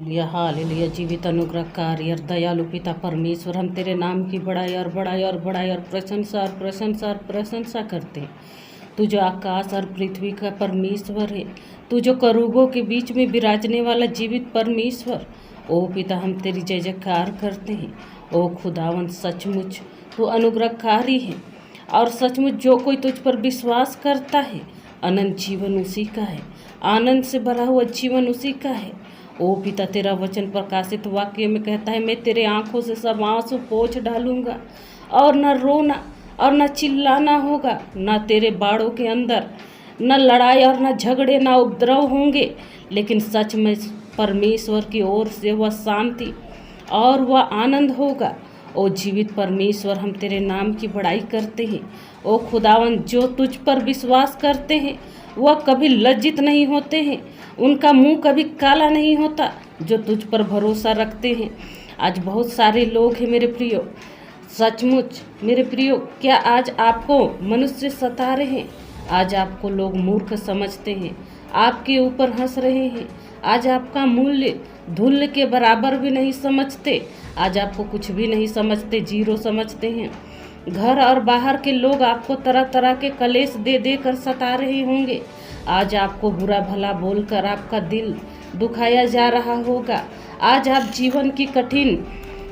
Hallelujah. जीवित अनुग्रहकारी और दयालु पिता परमेश्वर, हम तेरे नाम की बड़ाई और बड़ाई और बड़ाई और प्रशंसा और प्रशंसा और प्रशंसा करते हैं। तू जो आकाश और पृथ्वी का परमेश्वर है, तू जो करूबों के बीच में विराजने वाला जीवित परमेश्वर, ओ पिता हम तेरी जय जयकार करते हैं। ओ खुदावन, सचमुच तू अनुग्रहकारी है और सचमुच जो कोई तुझ पर विश्वास करता है अनंत जीवन उसी का है, आनंद से भरा हुआ जीवन उसी का है। ओ पिता, तेरा वचन प्रकाशित वाक्य में कहता है, मैं तेरे आंखों से सब आंसू पोंछ डालूंगा और न रोना और न चिल्लाना होगा, न तेरे बाड़ों के अंदर न लड़ाई और न झगड़े न उपद्रव होंगे, लेकिन सच में परमेश्वर की ओर से वह शांति और वह आनंद होगा। ओ जीवित परमेश्वर, हम तेरे नाम की बड़ाई करते हैं। ओ खुदावन, जो तुझ पर विश्वास करते हैं वह कभी लज्जित नहीं होते हैं, उनका मुंह कभी काला नहीं होता जो तुझ पर भरोसा रखते हैं। आज बहुत सारे लोग हैं मेरे प्रियो, सचमुच मेरे प्रियो, क्या आज आपको मनुष्य सता रहे हैं? आज आपको लोग मूर्ख समझते हैं, आपके ऊपर हंस रहे हैं। आज आपका मूल्य धूल के बराबर भी नहीं समझते। आज आपको कुछ भी नहीं समझते, जीरो समझते हैं। घर और बाहर के लोग आपको तरह तरह के कलेश दे दे कर सता रहे होंगे। आज आपको बुरा भला बोलकर आपका दिल दुखाया जा रहा होगा। आज आप जीवन की कठिन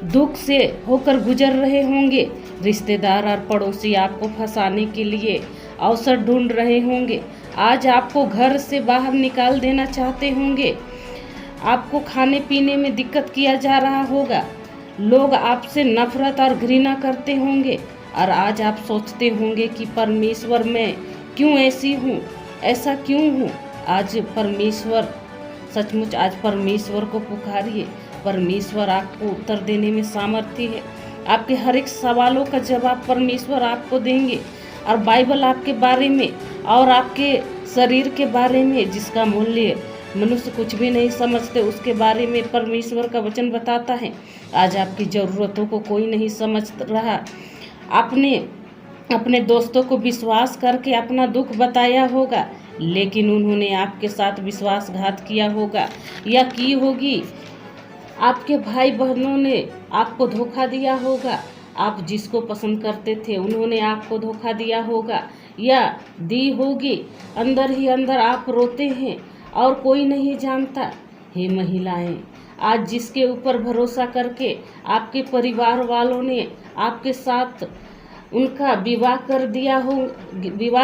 दुख से होकर गुजर रहे होंगे। रिश्तेदार और पड़ोसी आपको फंसाने के लिए अवसर ढूंढ रहे होंगे। आज आपको घर से बाहर निकाल देना चाहते होंगे। आपको खाने पीने में दिक्कत किया जा रहा होगा। लोग आपसे नफरत और घृणा करते होंगे और आज आप सोचते होंगे कि परमेश्वर मैं क्यों ऐसी हूँ, ऐसा क्यों हूँ। आज परमेश्वर, सचमुच आज परमेश्वर को पुकारिए। परमेश्वर आपको उत्तर देने में सामर्थ्य है। आपके हर एक सवालों का जवाब परमेश्वर आपको देंगे। और बाइबल आपके बारे में और आपके शरीर के बारे में, जिसका मूल्य मनुष्य कुछ भी नहीं समझते, उसके बारे में परमेश्वर का वचन बताता है। आज आपकी ज़रूरतों को कोई नहीं समझ रहा। आपने अपने दोस्तों को विश्वास करके अपना दुख बताया होगा, लेकिन उन्होंने आपके साथ विश्वासघात किया होगा या की होगी। आपके भाई बहनों ने आपको धोखा दिया होगा। आप जिसको पसंद करते थे उन्होंने आपको धोखा दिया होगा या दी होगी। अंदर ही अंदर आप रोते हैं और कोई नहीं जानता। हे महिलाएं, आज जिसके ऊपर भरोसा करके आपके परिवार वालों ने आपके साथ उनका विवाह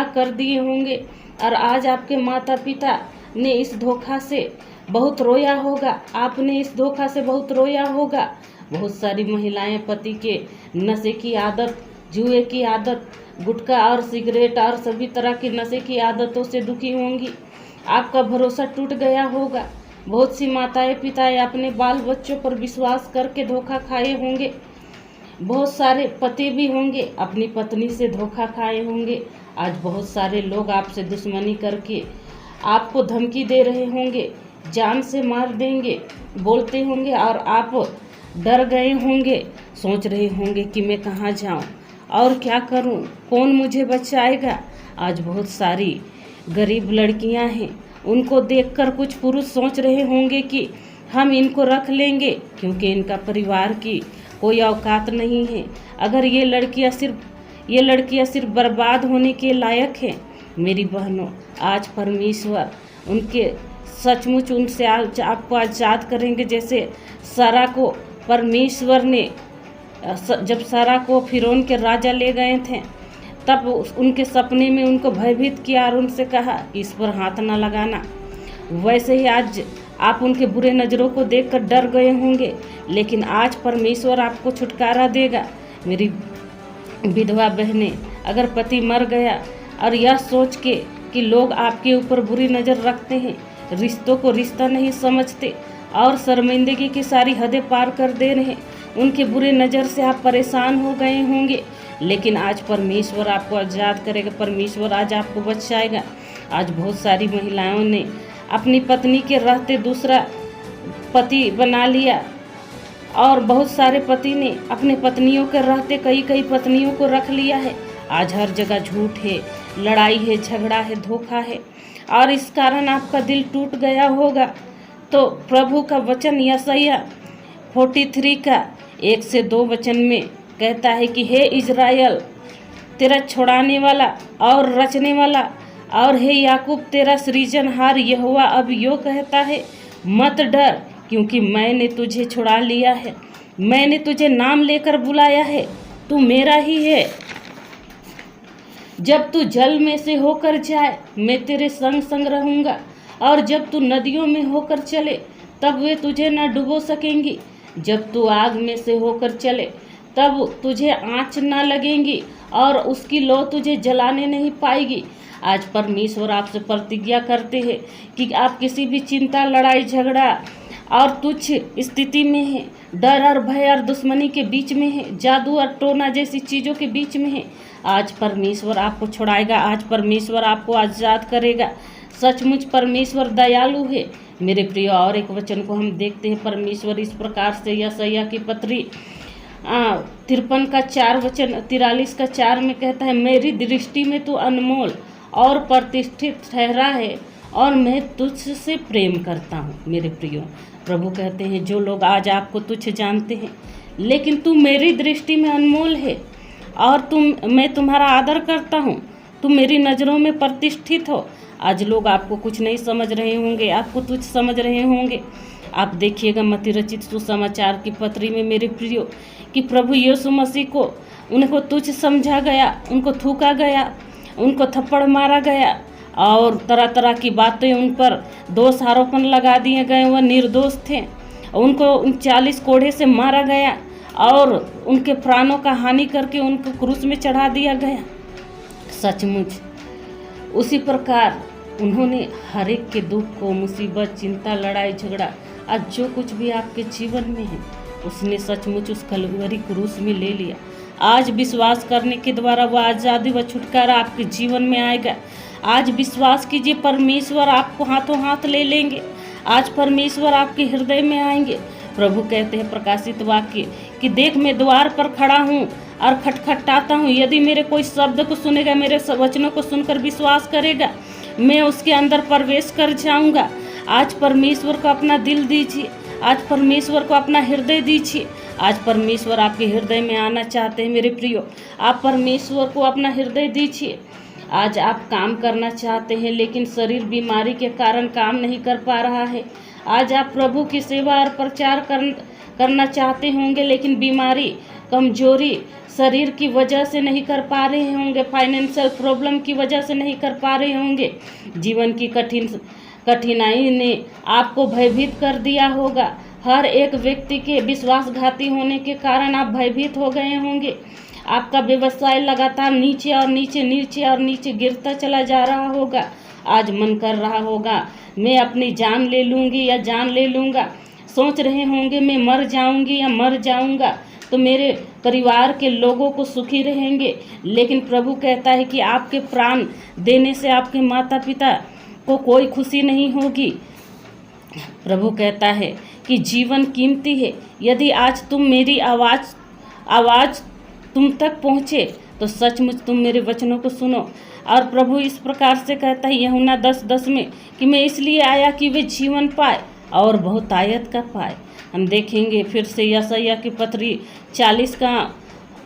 कर दिए होंगे और आज आपके माता पिता ने इस धोखा से बहुत रोया होगा। आपने इस धोखा से बहुत रोया होगा। बहुत सारी महिलाएं पति के नशे की आदत, जुए की आदत, गुटखा और सिगरेट और सभी तरह की नशे की आदतों से दुखी होंगी। आपका भरोसा टूट गया होगा। बहुत सी माताएं पिताएं अपने बाल बच्चों पर विश्वास करके धोखा खाए होंगे। बहुत सारे पति भी होंगे अपनी पत्नी से धोखा खाए होंगे। आज बहुत सारे लोग आपसे दुश्मनी करके आपको धमकी दे रहे होंगे, जान से मार देंगे बोलते होंगे और आप डर गए होंगे। सोच रहे होंगे कि मैं कहाँ जाऊँ और क्या करूँ, कौन मुझे बचाएगा। आज बहुत सारी गरीब लड़कियां हैं, उनको देखकर कुछ पुरुष सोच रहे होंगे कि हम इनको रख लेंगे क्योंकि इनका परिवार की कोई औकात नहीं है। अगर ये लड़कियां सिर्फ बर्बाद होने के लायक हैं। मेरी बहनों, आज परमेश्वर उनके सचमुच उनसे आज आपको आज़ाद करेंगे। जैसे सारा को परमेश्वर ने, जब सारा को फिरौन के राजा ले गए थे तब उनके सपने में उनको भयभीत किया और उनसे कहा इस पर हाथ न लगाना। वैसे ही आज आप उनके बुरे नज़रों को देखकर डर गए होंगे, लेकिन आज परमेश्वर आपको छुटकारा देगा। मेरी विधवा बहनें, अगर पति मर गया और यह सोच के कि लोग आपके ऊपर बुरी नज़र रखते हैं, रिश्तों को रिश्ता नहीं समझते और शर्मिंदगी की सारी हदें पार कर दे रहे हैं, उनके बुरे नज़र से आप परेशान हो गए होंगे, लेकिन आज परमेश्वर आपको आज़ाद करेगा। परमेश्वर आज आपको बचाएगा। आज बहुत सारी महिलाओं ने अपनी पत्नी के रहते दूसरा पति बना लिया और बहुत सारे पति ने अपने पत्नियों के रहते कई कई पत्नियों को रख लिया है। आज हर जगह झूठ है, लड़ाई है, झगड़ा है, धोखा है और इस कारण आपका दिल टूट गया होगा। तो प्रभु का वचन यशायाह 43 का 1 से 2 वचन में कहता है कि हे इज़राइल, तेरा छुड़ाने वाला और रचने वाला, और हे याकूब तेरा सृजनहार यहोवा अब यो कहता है, मत डर, क्योंकि मैंने तुझे छुड़ा लिया है, मैंने तुझे नाम लेकर बुलाया है, तू मेरा ही है। जब तू जल में से होकर जाए मैं तेरे संग संग रहूँगा, और जब तू नदियों में होकर चले तब वे तुझे न डुबो सकेंगी। जब तू आग में से होकर चले तब तुझे आँच न लगेंगी, और उसकी लौ तुझे जलाने नहीं पाएगी। आज परमेश्वर आपसे प्रतिज्ञा करते हैं कि आप किसी भी चिंता, लड़ाई झगड़ा और तुच्छ स्थिति में हैं, डर और भय और दुश्मनी के बीच में हैं, जादू और टोना जैसी चीज़ों के बीच में हैं, आज परमेश्वर आपको छुड़ाएगा, आज परमेश्वर आपको आज़ाद करेगा। सचमुच परमेश्वर दयालु है मेरे प्रिय। और एक वचन को हम देखते हैं, परमेश्वर इस प्रकार से यशायाह की पत्री 53 का 4 वचन 43 का 4 में कहता है, मेरी दृष्टि में तू अनमोल और प्रतिष्ठित ठहरा है, और मैं तुझसे प्रेम करता हूँ। मेरे प्रियो, प्रभु कहते हैं जो लोग आज आपको तुच्छ जानते हैं, लेकिन तू मेरी दृष्टि में अनमोल है, और मैं तुम्हारा आदर करता हूँ, तुम मेरी नज़रों में प्रतिष्ठित हो। आज लोग आपको कुछ नहीं समझ रहे होंगे, आपको तुच्छ समझ रहे होंगे। आप देखिएगा मत्ती रचित सुसमाचार की पत्री में मेरे प्रियो कि प्रभु यीशु मसीह को उनको तुच्छ समझा गया, उनको थूका गया, उनको थप्पड़ मारा गया, और तरह तरह की बातें उन पर दोष आरोपण लगा दिए गए। वह निर्दोष थे, उनको 40 कोड़े से मारा गया, और उनके प्राणों का हानि करके उनको क्रूस में चढ़ा दिया गया। सचमुच उसी प्रकार उन्होंने हर एक के दुख को, मुसीबत, चिंता, लड़ाई झगड़ा, आज जो कुछ भी आपके जीवन में है, उसने सचमुच उस कलवरी क्रूस में ले लिया। आज विश्वास करने के द्वारा वह आज़ादी व छुटकारा आपके जीवन में आएगा। आज विश्वास कीजिए, परमेश्वर आपको हाथों हाथ ले लेंगे। आज परमेश्वर आपके हृदय में आएंगे। प्रभु कहते हैं प्रकाशित वाक्य कि देख मैं द्वार पर खड़ा हूँ और खटखटाता हूँ, यदि मेरे कोई शब्द को सुनेगा, मेरे वचनों को सुनकर विश्वास करेगा, मैं उसके अंदर प्रवेश कर जाऊँगा। आज परमेश्वर को अपना दिल दीजिए, आज परमेश्वर को अपना हृदय दीजिए। आज परमेश्वर आपके हृदय में आना चाहते हैं मेरे प्रियो। आप परमेश्वर को अपना हृदय दीजिए। आज आप काम करना चाहते हैं, लेकिन शरीर बीमारी के कारण काम नहीं कर पा रहा है। आज आप प्रभु की सेवा और प्रचार करना चाहते होंगे, लेकिन बीमारी, कमजोरी, शरीर की वजह से नहीं कर पा रहे होंगे, फाइनेंशियल प्रॉब्लम की वजह से नहीं कर पा रहे होंगे। जीवन की कठिनाई ने आपको भयभीत कर दिया होगा। हर एक व्यक्ति के विश्वासघाती होने के कारण आप भयभीत हो गए होंगे। आपका व्यवसाय लगातार नीचे और नीचे, नीचे और नीचे गिरता चला जा रहा होगा। आज मन कर रहा होगा मैं अपनी जान ले लूँगी या जान ले लूँगा। सोच रहे होंगे मैं मर जाऊँगी या मर जाऊँगा, तो मेरे परिवार के लोगों को सुखी रहेंगे। लेकिन प्रभु कहता है कि आपके प्राण देने से आपके माता पिता को कोई खुशी नहीं होगी। प्रभु कहता है कि जीवन कीमती है। यदि आज तुम मेरी आवाज़ तुम तक पहुँचे तो सचमुच तुम मेरे वचनों को सुनो। और प्रभु इस प्रकार से कहता है यूहन्ना 10:10 में कि मैं इसलिए आया कि वे जीवन पाए और बहुतायत का पाए। हम देखेंगे फिर से यशायाह की पत्री 40 का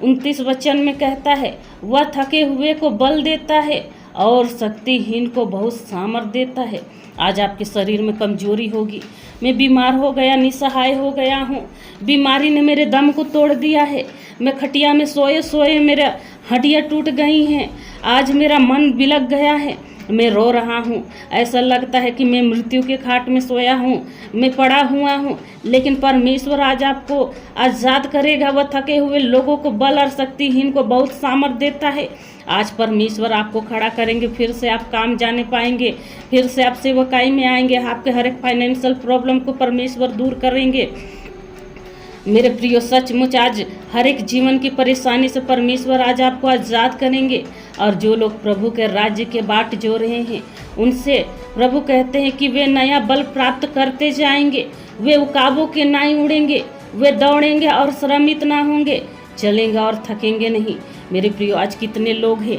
29 वचन में कहता है, वह थके हुए को बल देता है और शक्तिहीन को बहुत सामर्थ देता है। आज आपके शरीर में कमजोरी होगी। मैं बीमार हो गया, निसहाय हो गया हूँ, बीमारी ने मेरे दम को तोड़ दिया है, मैं खटिया में सोए सोए मेरा हड्डियाँ टूट गई हैं, आज मेरा मन बिलक गया है, मैं रो रहा हूँ, ऐसा लगता है कि मैं मृत्यु के खाट में सोया हूँ, मैं पड़ा हुआ हूँ। लेकिन परमेश्वर आज आपको आज़ाद करेगा। वह थके हुए लोगों को बल और शक्तिहीन को बहुत सामर्थ देता है। आज परमेश्वर आपको खड़ा करेंगे, फिर से आप काम जाने पाएंगे, फिर से आप सेवकाई में आएंगे, आपके हर एक फाइनेंशियल प्रॉब्लम को परमेश्वर दूर करेंगे। मेरे प्रियो, सचमुच आज हर एक जीवन की परेशानी से परमेश्वर आज आपको आज़ाद करेंगे। और जो लोग प्रभु के राज्य के बाट जो रहे हैं, उनसे प्रभु कहते हैं कि वे नया बल प्राप्त करते जाएंगे, वे उकाबों के नाई उड़ेंगे, वे दौड़ेंगे और श्रमित ना होंगे, चलेंगे और थकेंगे नहीं। मेरे प्रियो, आज कितने लोग हैं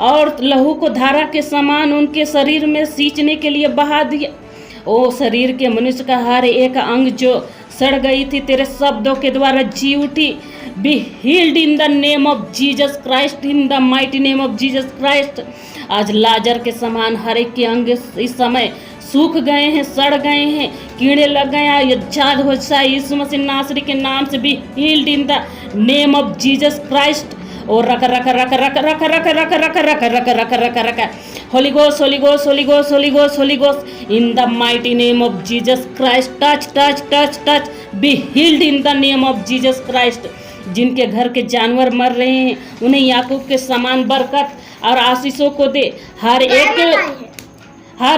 और लहू को धारा के समान उनके शरीर में सींचने के लिए बहा दिया। ओ शरीर के मनुष्य का हर एक अंग जो सड़ गई थी तेरे शब्दों के द्वारा जी उठी। B healed in the name of Jesus Christ, in the mighty name of Jesus Christ. आज लाजर के समान हर एक के अंग इस समय सूख गए हैं, सड़ गए हैं, कीड़े लग गए हैं, यज्ञाद हो जाए यीशु मसीह नासरी के नाम से। B healed in the name of Jesus Christ. और रख रख रख रख रख रख रख रख रख रख रख रख रख Holy Ghost, Holy Ghost, Holy Ghost, Holy Ghost, Holy Ghost, in the mighty name of Jesus Christ, touch, touch, touch, touch, be healed in the name of Jesus Christ। जिनके घर के जानवर मर रहे हैं उन्हें याकूब के समान बरकत और आशीषों को दे। हर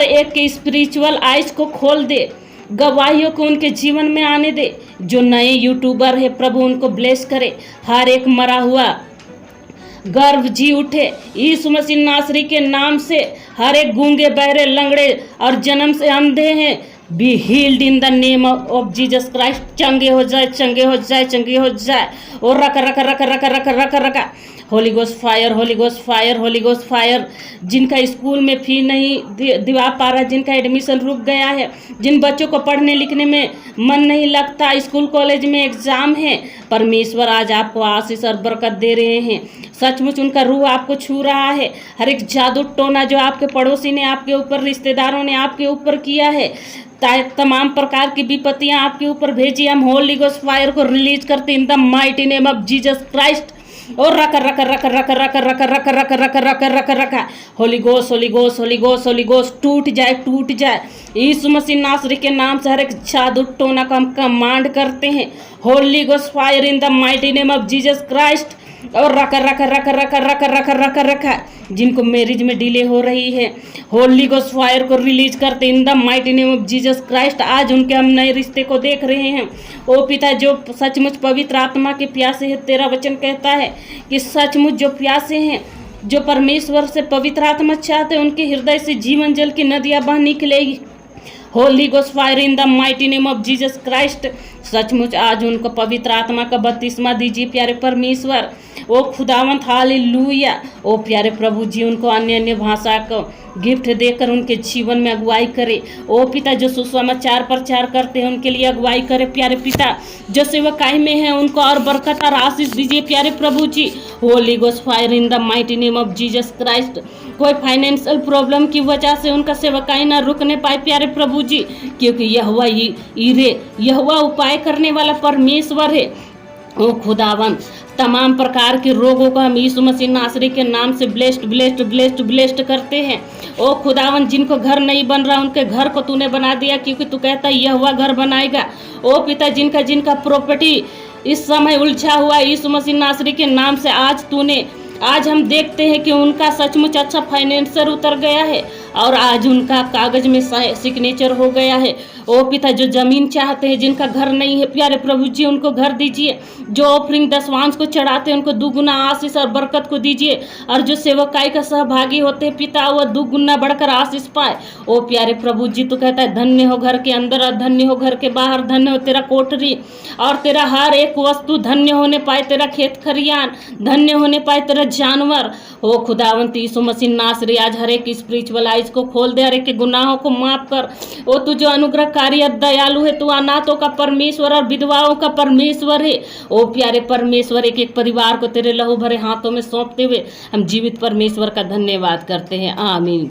एक के स्पिरिचुअल आइज को खोल दे, गवाहियों को उनके जीवन में आने दे। जो नए यूट्यूबर है प्रभु उनको ब्लेस करे। हर एक मरा हुआ गर्भ जी उठे यीशु मसीह नासरी के नाम से। हर एक गूंगे बहरे लंगड़े और जन्म से अंधे हैं, be healed in the name of Jesus Christ. चंगे हो जाए, चंगे हो जाए, चंगे हो जाए। और रख रख रख रख रख रख रख Holi Ghost fire, Holi Ghost fire, Holi Ghost fire. जिनका स्कूल में फी नहीं दिवा पा रहा, जिनका एडमिशन रुक गया है, जिन बच्चों को पढ़ने लिखने में मन नहीं लगता, स्कूल कॉलेज में एग्जाम है, परमेश्वर आज आपको आशीष और बरकत दे रहे हैं। सचमुच उनका रूह आपको छू रहा है। हर एक जादू टोना जो आपके पड़ोसी ने आपके ऊपर, रिश्तेदारों ने आपके ऊपर किया है, तमाम प्रकार की विपत्तियां आपके ऊपर भेजी, हम होली गोस्ट फायर को रिलीज करते इन the mighty name of Jesus Christ. और रख रख रख रख रख रख रख रख रख रख रख रख Holi ghost, Holi ghost, Holi ghost, Holi ghost टूट जाए, टूट जाए यीशु मसीह नासरी के नाम से। हर एक जादू टोना को हम कमांड करते हैं, Holi Ghost fire in the mighty name of Jesus Christ. और रख रख रख रख रख रख रख रख जिनको मैरिज में डिले हो रही है, होली गोस्ट फायर को रिलीज करते इन the mighty name of Jesus Christ. आज उनके हम नए रिश्ते को देख रहे हैं। ओ पिता, जो सचमुच पवित्र आत्मा के प्यासे हैं, तेरा वचन कहता है कि सचमुच जो प्यासे हैं, जो परमेश्वर से पवित्र आत्मा चाहते हैं, उनके हृदय से जीवन जल की नदियां बह निकलेगी। Holi Ghost fire in the mighty name of Jesus Christ. सचमुच आज उनको पवित्र आत्मा का बपतिस्मा दीजिए प्यारे परमेश्वर। ओ खुदावंत हालेलुया। ओ प्यारे प्रभु जी, उनको अन्य अन्य भाषा को गिफ्ट देकर उनके जीवन में अगुवाई करे। ओ पिता, जो सुसमाचार प्रचार करते हैं उनके लिए अगुवाई करे प्यारे पिता। जो सेवकाई में है उनको और बरकत और आशीष दीजिए प्यारे प्रभु जी। Holy Ghost fire in the mighty name of Jesus Christ. कोई फाइनेंशियल प्रॉब्लम की वजह से उनका सेवकाई ना रुकने पाए प्यारे प्रभु जी, क्योंकि यहोवा उपाय करने वाला परमेश्वर है। ओ खुदावन, तमाम प्रकार के रोगों को हम यीशु मसीह नासरी के नाम से ब्लेस्ड ब्लेस्ड ब्लेस्ड ब्लेस्ड करते हैं। ओ खुदावन, जिनको घर नहीं बन रहा उनके घर को तूने बना दिया, क्योंकि तू कहता है यहोवा घर बनाएगा। ओ पिता, जिनका प्रॉपर्टी इस समय उलझा हुआ यीशु मसीह नासरी के नाम से आज हम देखते हैं कि उनका सचमुच अच्छा फाइनेंसर उतर गया है और आज उनका कागज में सिग्नेचर हो गया है। ओ पिता, जो जमीन चाहते हैं, जिनका घर नहीं है प्यारे प्रभु जी, उनको घर दीजिए। जो ऑफरिंग दशवांश को चढ़ाते हैं उनको दुगुना आशीष और बरकत को दीजिए, और जो सेवकाई का सहभागी होते हैं पिता, वह दुगुना बढ़कर आशीष पाए। ओ प्यारे प्रभु जी, तू कहता है धन्य हो घर के अंदर और धन्य हो घर के बाहर, धन्य हो तेरा कोठरी और तेरा हर एक वस्तु, धन्य होने पाए तेरा खेत खरियान, धन्य होने पाए तेरा जानवर। ओ खुदावंत यीशु मसीह नासरी, आज हर एक स्पिरिचुअल आइज को खोल दे, हर एक के गुनाहों को माफ कर। ओ तू जो अनुग्रहकारी और दयालु है, तू अनाथों का परमेश्वर और विधवाओं का परमेश्वर है। ओ प्यारे परमेश्वर, एक एक परिवार को तेरे लहू भरे हाथों में सौंपते हुए हम जीवित परमेश्वर का धन्यवाद करते हैं। आमीन।